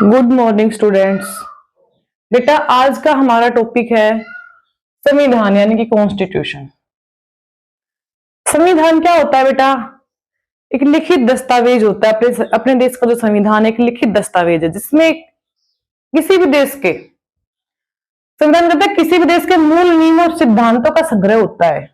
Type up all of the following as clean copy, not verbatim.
Good morning students. बेटा आज का हमारा टॉपिक है संविधान यानी कि कॉन्स्टिट्यूशन। संविधान क्या होता है बेटा? एक लिखित दस्तावेज होता है। अपने देश का जो संविधान है एक लिखित दस्तावेज है जिसमें किसी भी देश के संविधान कहता है किसी भी देश के मूल नियम और सिद्धांतों का संग्रह होता है।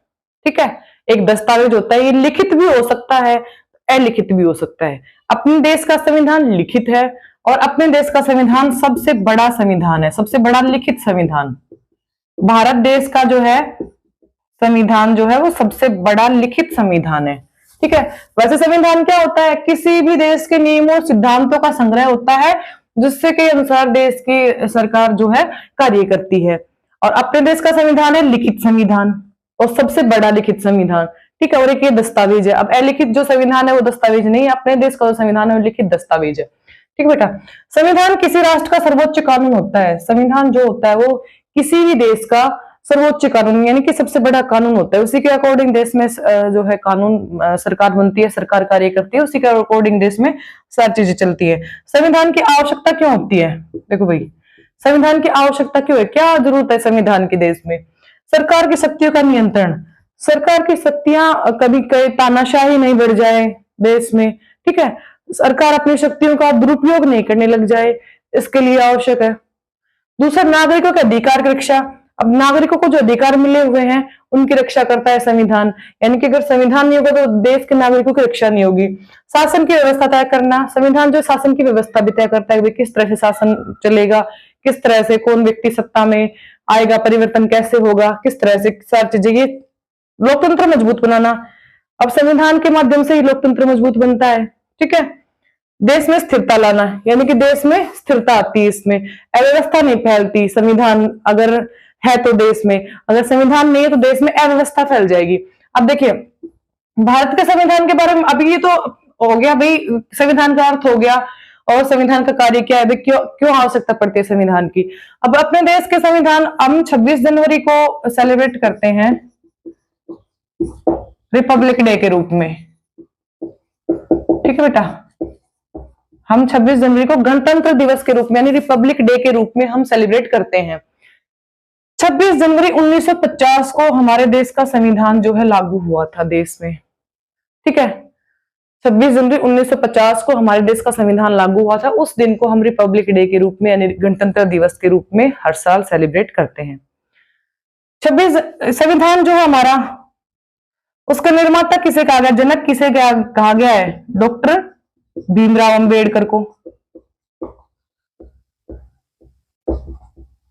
ठीक है, एक दस्तावेज होता है। ये लिखित भी हो सकता है, अलिखित भी हो सकता है। अपने देश का संविधान लिखित है और अपने देश का संविधान सबसे बड़ा संविधान है, सबसे बड़ा लिखित संविधान। भारत देश का जो है संविधान जो है वो सबसे बड़ा लिखित संविधान है। ठीक है, वैसे संविधान क्या होता है? किसी भी देश के नियमों और सिद्धांतों का संग्रह होता है जिससे के अनुसार देश की सरकार जो है कार्य करती है। और अपने देश का संविधान है लिखित संविधान और सबसे बड़ा लिखित संविधान। ठीक है, और एक ये दस्तावेज है। अब अलिखित जो संविधान है वो दस्तावेज नहीं है, अपने देश का जो संविधान है वो लिखित दस्तावेज है। ठीक बेटा, संविधान किसी राष्ट्र का सर्वोच्च कानून होता है। संविधान जो होता है वो किसी भी देश का सर्वोच्च कानून यानी कि सबसे बड़ा कानून होता है। उसी के अकॉर्डिंग देश में जो है कानून सरकार बनती है, सरकार कार्य करती है, उसी के अकॉर्डिंग देश में सारी चीजें चलती है। संविधान की आवश्यकता क्यों होती है? देखो भाई, संविधान की आवश्यकता क्यों है, क्या जरूरत है संविधान की देश में? सरकार की शक्तियों का नियंत्रण, सरकार की शक्तियां कभी कहीं तानाशाही नहीं बढ़ जाए देश में। ठीक है, सरकार अपनी शक्तियों का दुरुपयोग नहीं करने लग जाए, इसके लिए आवश्यक है। दूसरा, नागरिकों के अधिकार की रक्षा। अब नागरिकों को जो अधिकार मिले हुए हैं उनकी रक्षा करता है संविधान, यानी कि अगर संविधान नहीं होगा तो देश के नागरिकों की रक्षा नहीं होगी। शासन की व्यवस्था तय करना, संविधान जो शासन की व्यवस्था भी तय करता है कि किस तरह से शासन चलेगा, किस तरह से कौन व्यक्ति सत्ता में आएगा, परिवर्तन कैसे होगा, किस तरह से सारी चीजें। ये लोकतंत्र मजबूत बनाना, अब संविधान के माध्यम से ही लोकतंत्र मजबूत बनता है। ठीक है, देश में स्थिरता लाना, यानी कि देश में स्थिरता आती है, इसमें अव्यवस्था नहीं फैलती। संविधान अगर है तो देश में, अगर संविधान नहीं है तो देश में अव्यवस्था फैल जाएगी। अब देखिए भारत के संविधान के बारे में, अभी ये तो हो गया भाई, संविधान का अर्थ हो गया और संविधान का कार्य क्या है, क्यों क्यों आवश्यकता पड़ती है संविधान की। अब अपने देश के संविधान हम 26 जनवरी को सेलिब्रेट करते हैं रिपब्लिक डे के रूप में। ठीक है बेटा, हम 26 जनवरी को गणतंत्र दिवस के रूप में यानी रिपब्लिक डे के रूप में हम सेलिब्रेट करते हैं। 26 जनवरी 1950 को हमारे देश का संविधान जो है लागू हुआ था देश में। ठीक है, 26 जनवरी 1950 को हमारे देश का संविधान लागू हुआ था। उस दिन को हम रिपब्लिक डे के रूप में यानी गणतंत्र दिवस के रूप में हर साल सेलिब्रेट करते हैं। 26 संविधान जो है हमारा, उसका निर्माता किसे कहा गया, जनक किसे कहा गया है? डॉक्टर भीमराव अंबेडकर को।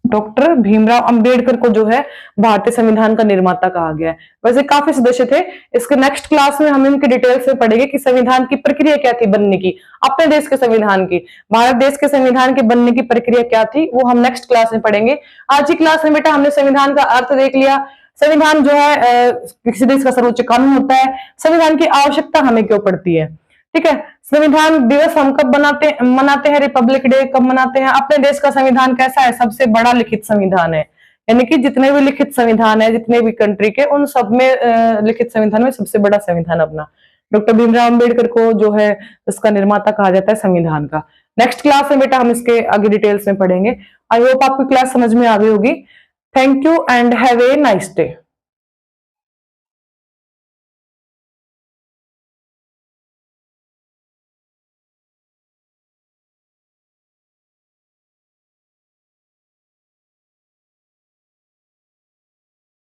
डॉक्टर भीमराव अंबेडकर को जो है भारतीय संविधान का निर्माता कहा गया है। वैसे काफी सदस्य थे, इसके नेक्स्ट क्लास में हम इनके डिटेल्स में पढ़ेंगे कि संविधान की प्रक्रिया क्या थी बनने की, अपने देश के संविधान की, भारत देश के संविधान के बनने की प्रक्रिया क्या थी, वो हम नेक्स्ट क्लास में पढ़ेंगे। आज की क्लास में बेटा हमने संविधान का अर्थ देख लिया, संविधान जो है किसी देश का सर्वोच्च कानून होता है, संविधान की आवश्यकता हमें क्यों पड़ती है। ठीक है, संविधान दिवस हम कब मनाते हैं, रिपब्लिक डे कब मनाते हैं, अपने देश का संविधान कैसा है, सबसे बड़ा लिखित संविधान है, यानी कि जितने भी लिखित संविधान है जितने भी कंट्री के, उन सब में लिखित संविधान में सबसे बड़ा संविधान अपना। डॉक्टर भीमराव अंबेडकर को जो है इसका निर्माता कहा जाता है संविधान का। नेक्स्ट क्लास में बेटा हम इसके आगे डिटेल्स में पढ़ेंगे। आई होप आपकी क्लास समझ में आ गई होगी। Thank you and have a nice day.